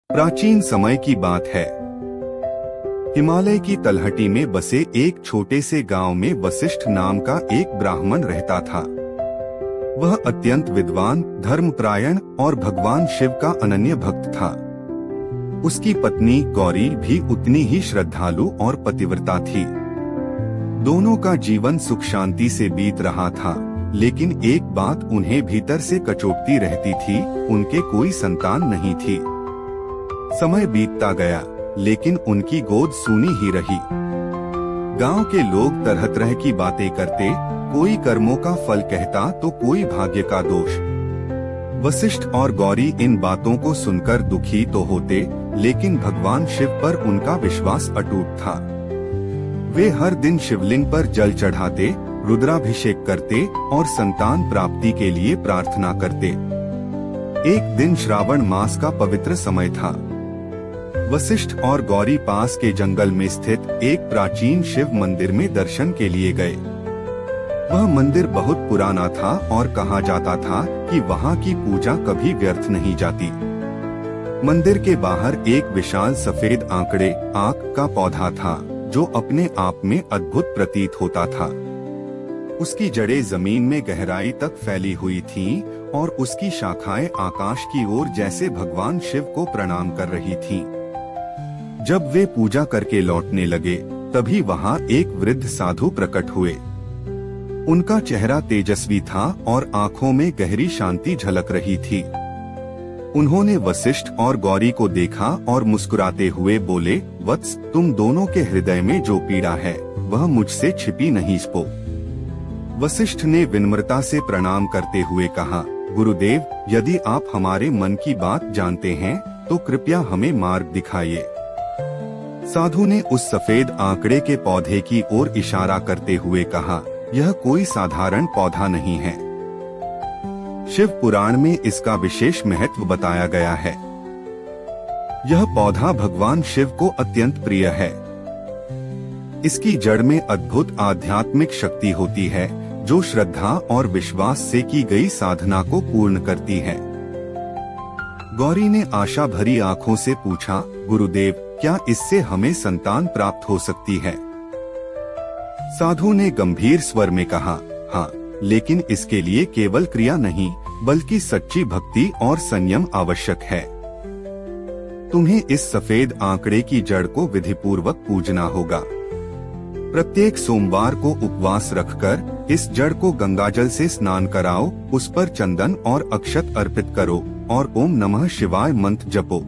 प्राचीन समय की बात है। हिमालय की तलहटी में बसे एक छोटे से गांव में वशिष्ठ नाम का एक ब्राह्मण रहता था। वह अत्यंत विद्वान, धर्मपरायण और भगवान शिव का अनन्य भक्त था। उसकी पत्नी गौरी भी उतनी ही श्रद्धालु और पतिव्रता थी। दोनों का जीवन सुख शांति से बीत रहा था, लेकिन एक बात उन्हें भीतर से कचोटती रहती थी, उनके कोई संतान नहीं थी। समय बीतता गया, लेकिन उनकी गोद सूनी ही रही। गांव के लोग तरह तरह की बातें करते, कोई कर्मों का फल कहता तो कोई भाग्य का दोष। वशिष्ठ और गौरी इन बातों को सुनकर दुखी तो होते, लेकिन भगवान शिव पर उनका विश्वास अटूट था। वे हर दिन शिवलिंग पर जल चढ़ाते, रुद्राभिषेक करते और संतान प्राप्ति के लिए प्रार्थना करते। एक दिन श्रावण मास का पवित्र समय था। वशिष्ठ और गौरी पास के जंगल में स्थित एक प्राचीन शिव मंदिर में दर्शन के लिए गए। वह मंदिर बहुत पुराना था और कहा जाता था कि वहाँ की पूजा कभी व्यर्थ नहीं जाती। मंदिर के बाहर एक विशाल सफेद आंकड़े आक का पौधा था, जो अपने आप में अद्भुत प्रतीत होता था। उसकी जड़ें जमीन में गहराई तक फैली हुई थीं और उसकी शाखाएं आकाश की ओर जैसे भगवान शिव को प्रणाम कर रही थीं। जब वे पूजा करके लौटने लगे, तभी वहां एक वृद्ध साधु प्रकट हुए। उनका चेहरा तेजस्वी था और आंखों में गहरी शांति झलक रही थी। उन्होंने वशिष्ठ और गौरी को देखा और मुस्कुराते हुए बोले, वत्स, तुम दोनों के हृदय में जो पीड़ा है, वह मुझसे छिपी नहीं सको। वशिष्ठ ने विनम्रता से प्रणाम करते हुए कहा, गुरुदेव, यदि आप हमारे मन की बात जानते हैं, तो कृपया हमें मार्ग दिखाइए। साधु ने उस सफेद आंकड़े के पौधे की ओर इशारा करते हुए कहा, यह कोई साधारण पौधा नहीं है। शिव पुराण में इसका विशेष महत्व बताया गया है। यह पौधा भगवान शिव को अत्यंत प्रिय है। इसकी जड़ में अद्भुत आध्यात्मिक शक्ति होती है, जो श्रद्धा और विश्वास से की गई साधना को पूर्ण करती है। गौरी ने आशा भरी आंखों से पूछा, गुरुदेव, क्या इससे हमें संतान प्राप्त हो सकती है? साधु ने गंभीर स्वर में कहा, हाँ, लेकिन इसके लिए केवल क्रिया नहीं, बल्कि सच्ची भक्ति और संयम आवश्यक है। तुम्हें इस सफेद आंकड़े की जड़ को विधिपूर्वक पूजना होगा। प्रत्येक सोमवार को उपवास रखकर इस जड़ को गंगाजल से स्नान कराओ, उस पर चंदन और अक्षत अर्पित करो और ओम नमः शिवाय मंत्र जपो।